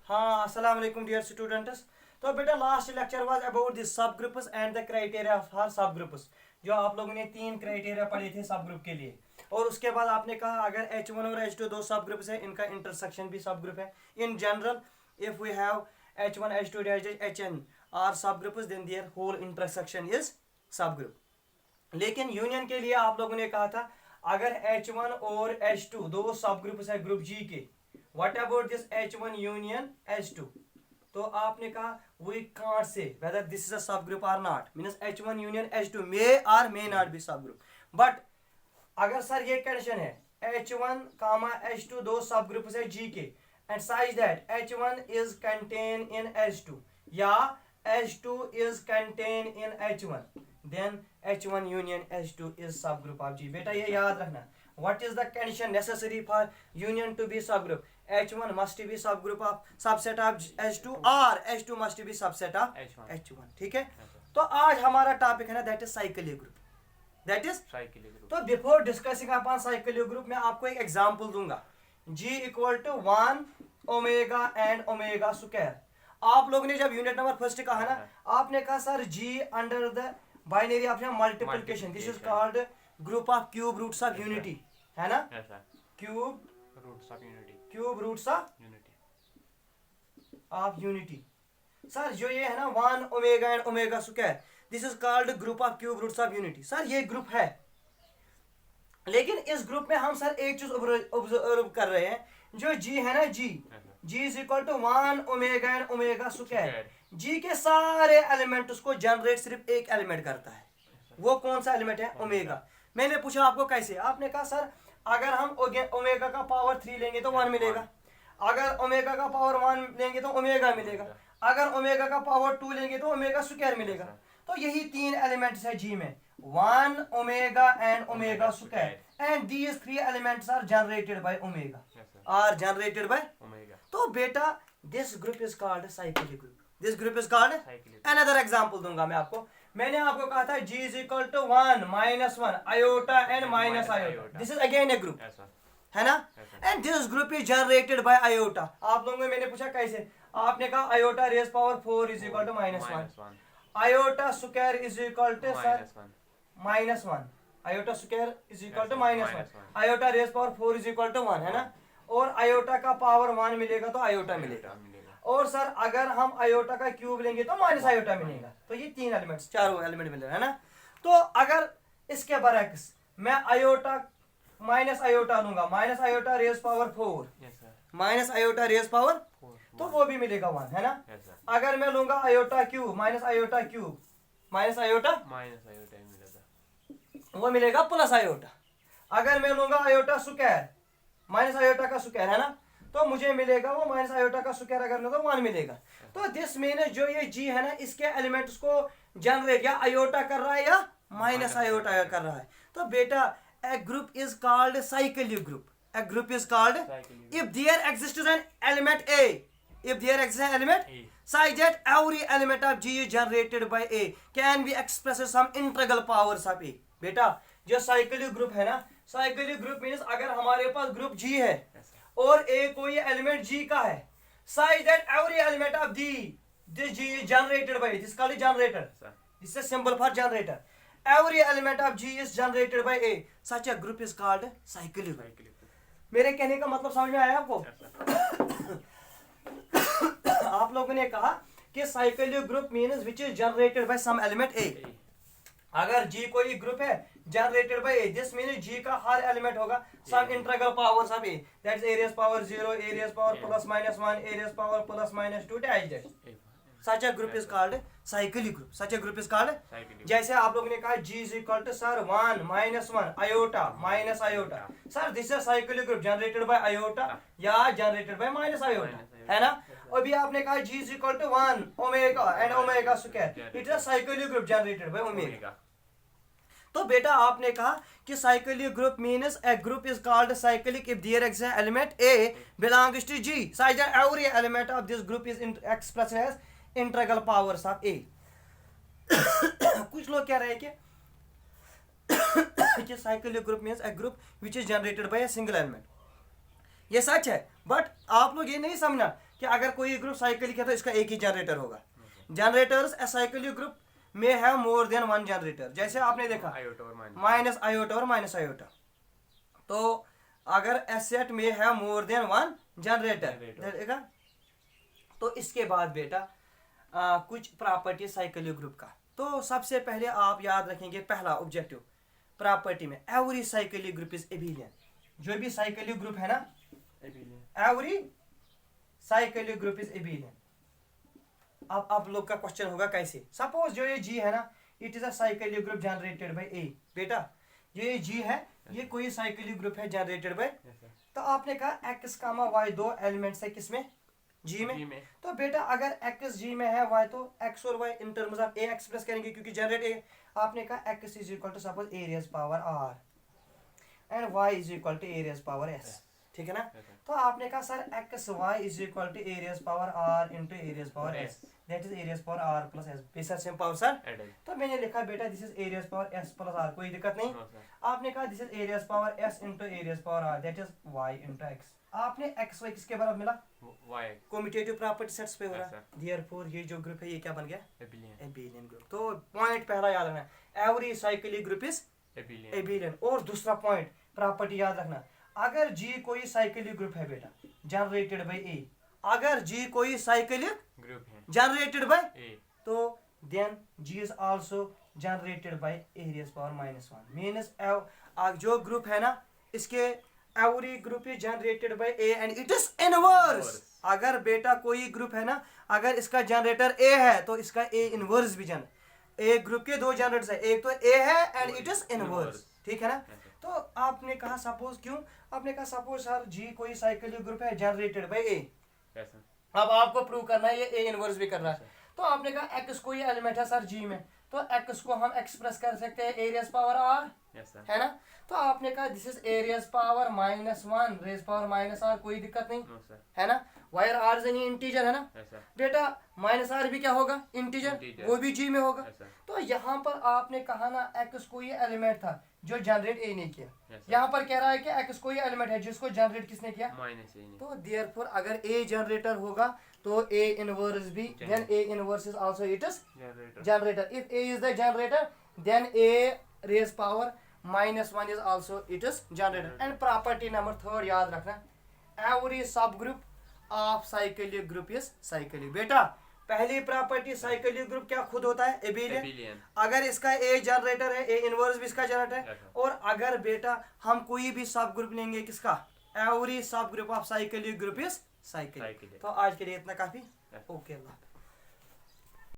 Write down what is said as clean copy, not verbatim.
हाँ, अस्सलाम वालेकुम डियर स्टूडेंट्स। तो बेटा last lecture was about the sub groups and the criteria for sub groups. जो आप लोगों ने 3 क्राइटेरिया पढ़े थे सब ग्रुप के लिए। और उसके बाद आपने कहा अगर H1 और H2 दो सब ग्रुप्स है, इनका इंटरसेक्शन भी सब ग्रुप है। In general if we have H1 H2 Hn are subgroups then their whole intersection is subgroup. लेकिन यूनियन के लिए आप लोगों ने कहा था अगर H1 और H2 दो सब ग्रुप्स है ग्रुप G के, what about this H1 union H2, तो आपने कहा we can't say whether this is a sub group और not, means H1 union H2 मे और मे नॉट बी सब ग्रुप। बट अगर सर ये कंडीशन है H1 कामा H2 दो सब ग्रुप्स है G के and size that H1 is contain in H2 या H2 is contained in H1, then H1 union H2 is subgroup of G। बेटा ये याद रखना। What is the condition necessary for union to be subgroup? H1 must be subgroup of subset of H2 or H2 must be subset of H1। ठीक है। तो आज हमारा topic है ना that is cyclic group. That is cyclic group. तो before discussing upon cyclic group में आपको एक एग्जांपल दूंगा। G equal to 1 omega and omega square. आप लोगों ने जब यूनिट नंबर फर्स्ट कहा ना, आपने कहा sir G under the binary option multiplication, this is called group of cube roots of unity, है ना? Cube roots of unity, cube roots of unity. Sir जो ये है ना 1 omega and omega square, this is called group of cube roots of unity. Sir ये group है, लेकिन इस ग्रुप में हम सर एक चीज ऑब्जर्व कर रहे हैं, जो G है ना G is equal to 1 omega and omega square. G के सारे एलिमेंट्स को जनरेट सिर्फ एक एलिमेंट करता है, वो कौन सा एलिमेंट है? ओमेगा। मैंने पूछा आपको कैसे, आपने कहा सर अगर हम ओमेगा का पावर 3 लेंगे तो 1 मिलेगा, अगर ओमेगा का पावर 1 लेंगे तो ओमेगा मिलेगा, अगर ओमेगा का पावर 2 लेंगे तो ओमेगा स्क्वायर मिलेगा। तो यही 3 एलिमेंट्स है G में, 1 omega and omega square, and these 3 elements are generated by omega, are generated by omega। तो बेटा this group is called cyclic group, this group is called cyclic। another example दूंगा मैं आपको। मैंने आपको कहा था G is equal to 1 minus 1 iota and minus iota, this is again a group, है ना? and this group is generated by iota। आप लोगों ने मैंने पूछा कैसे, आपने कहा iota raised power 4 is equal to minus 1, iota square is equal to minus 1, iota square is equal to minus 1, iota raise power 4 is equal to 1, है ना? और आयोटा का पावर 1 मिलेगा तो आयोटा मिलेगा। और सर अगर हम आयोटा का क्यूब लेंगे तो माइनस आयोटा मिलेगा। तो ये 3 एलिमेंट्स, चारों एलिमेंट मिलेगा, है ना? तो अगर इसके बरक्स मैं आयोटा माइनस आयोटा लूंगा, minus iota raise power 4, minus iota raise power, तो वो भी मिलेगा 1, है ना? अगर मैं लूंगा iota cube, minus iota cube, minus iota वो मिलेगा प्लस आयोटा। अगर मैं लूंगा आयोटा स्क्वायर, माइनस आयोटा का स्क्वायर, है ना? तो मुझे मिलेगा वो माइनस आयोटा का स्क्वायर, अगर लूंगा 1 मिलेगा। तो दिस मीन्स जो ये G है ना, इसके एलिमेंट्स को जनरेट या आयोटा कर रहा है या माइनस आयोटा कर रहा है। तो बेटा a group is called cyclic group, a group is called if there exists an element A, if there exists an element A, such that every element of G is generated by A can be expressed some integral powers of A। बेटा जो cyclic group है ना, cyclic group means अगर हमारे पास group G है और A कोई element G का है, such that every element of this G is generated by, this called generator, this is symbol for generator, every element of G is generated by A, such a group is called cyclic। मेरे कहने का मतलब समझ में आया आपको? आप लोगों ने कहा कि cyclic group means which is generated by some element A। अगर G कोई ग्रुप है generated by A, this means G का हर एलिमेंट होगा some integral powers of A, that's A raise power 0, A raise power plus minus 1, A raise power plus minus 2 to that. Such a group is called cyclic group, such a group is called. जैसे आप लोगों ने कहा G is equal to sir 1 minus 1 iota minus iota, sir this is cyclic group generated by iota या generated by minus iota, है ना? अभी आपने कहा G is equal to 1 omega and omega square, it is a cyclic group generated by omega. तो बेटा आपने कहा कि cyclic group means a group is called cyclic if there exists element A belongs to G, such that every element of this group is expressed as integral powers of A। कुछ लोग कह रहे हैं कि cyclic group means a group which is generated by a single element. ये सच है, but आप लोग ये नहीं समझना कि अगर कोई ग्रुप साइक्लिक है तो इसका एक ही जनरेटर होगा। जनरेटर्स ए साइक्लिक ग्रुप में have more than one generator. जैसे आपने देखा माइनस आयोटा और माइनस आयोटा, तो अगर ए सेट में have more than one generator, तो इसके बाद बेटा कुछ प्रॉपर्टी साइक्लिक ग्रुप का। तो सबसे पहले आप याद रखेंगे पहला ऑब्जेक्टिव प्रॉपर्टी में, एवरी साइक्लिक ग्रुप इज एबिलियन। जो भी साइक्लिक ग्रुप है ना, एवरी साइक्लिक ग्रुप इज एबिलियन। अब आप लोग का क्वेश्चन होगा कैसे, सपोज जो ये जी है ना, it is a cyclic group generated by A. बेटा ये जी है, ये कोई साइक्लिक ग्रुप है जनरेटेड बाय, तो आपने कहा एक्स कामा वाई दो एलिमेंट्स है किसमें, जी में। तो बेटा अगर एक्स जी में है वाई, तो एक्स और Y in terms of A express करेंगे, क्योंकि जनरेट ए। आपने कहा X is equal to suppose A raise power R and Y is equal to A raise power S, ठीक है ना। तो आपने कहा sir X Y is equal to A raise power R into A raise power S, that is A raise power R plus S. Basic same power sir, तो मैंने लिखा बेटा this is A raise power s plus r, कोई दिक्कत नहीं। आपने कहा this is A raise power s into A raise power r, that is y into x. आपने एक्स वाई किसके बराबर मिला, वाई, कम्यूटेटिव प्रॉपर्टी सेट्स पे हो रहा है। देयरफॉर ये जो ग्रुप है ये क्या बन गया, एबिलियन ग्रुप। तो पॉइंट पहला याद रखना, एवरी साइक्लिक ग्रुप इज एबिलियन। और दूसरा पॉइंट प्रॉपर्टी याद रखना, अगर जी कोई साइक्लिक ग्रुप है बेटा जनरेटेड बाय ए, अगर जी कोई साइक्लिक ग्रुप है जनरेटेड बाय ए, तो then G is also generated by A raise power -1। Means जो ग्रुप है ना, इसके every group is generated by A and it is inverse. अगर बेटा कोई ग्रुप है ना, अगर इसका जनरेटर ए है तो इसका ए इनवर्स भी एक ग्रुप के दो जनरेटर्स है, एक तो ए है एंड इट इज इनवर्स, ठीक है ना। तो आपने कहा सपोज, क्यों आपने कहा सपोज सर जी कोई साइक्लिक ग्रुप है जनरेटेड बाय ए, अब आपको प्रूव करना है ये ए इनवर्स भी कर रहा है। तो आपने कहा एक्स कोई एलिमेंट है सर जी में, तो एक्स को हम एक्सप्रेस कर सकते हैं ए रेज़ पावर आर, है ना। तो आपने कहा this is a raise power -1 raise power -r, कोई दिक्कत नहीं, है ना। Where r is an integer, है ना बेटा, -r भी क्या होगा, इंटीजर, वो भी जी में होगा। तो यहाँ पर आपने कहा ना एक्स कोई एलिमेंट था जो जनरेट ए ने किया, यहाँ पर कह रहा है कि एक्स कोई एलिमेंट है जिसको जनरेट किसने किया, तो देयरफॉर अगर ए जनरेटर होगा तो ए इनवर्स भी, then a inverse is also it is generator. If a is the generator then a raise power -1 is also it is generator. And property number 3 याद रखना, every subgroup of cyclic group is cyclic. बेटा पहली property cyclic group क्या खुद होता है, एबिलियन। अगर इसका ए जनरेटर है, ए इनवर्स भी इसका जनरेटर है। और अगर बेटा हम कोई भी सब ग्रुप लेंगे किसका, every subgroup of cyclic group is cyclic. तो आज के लिए इतना काफी, ओके अल्लाह।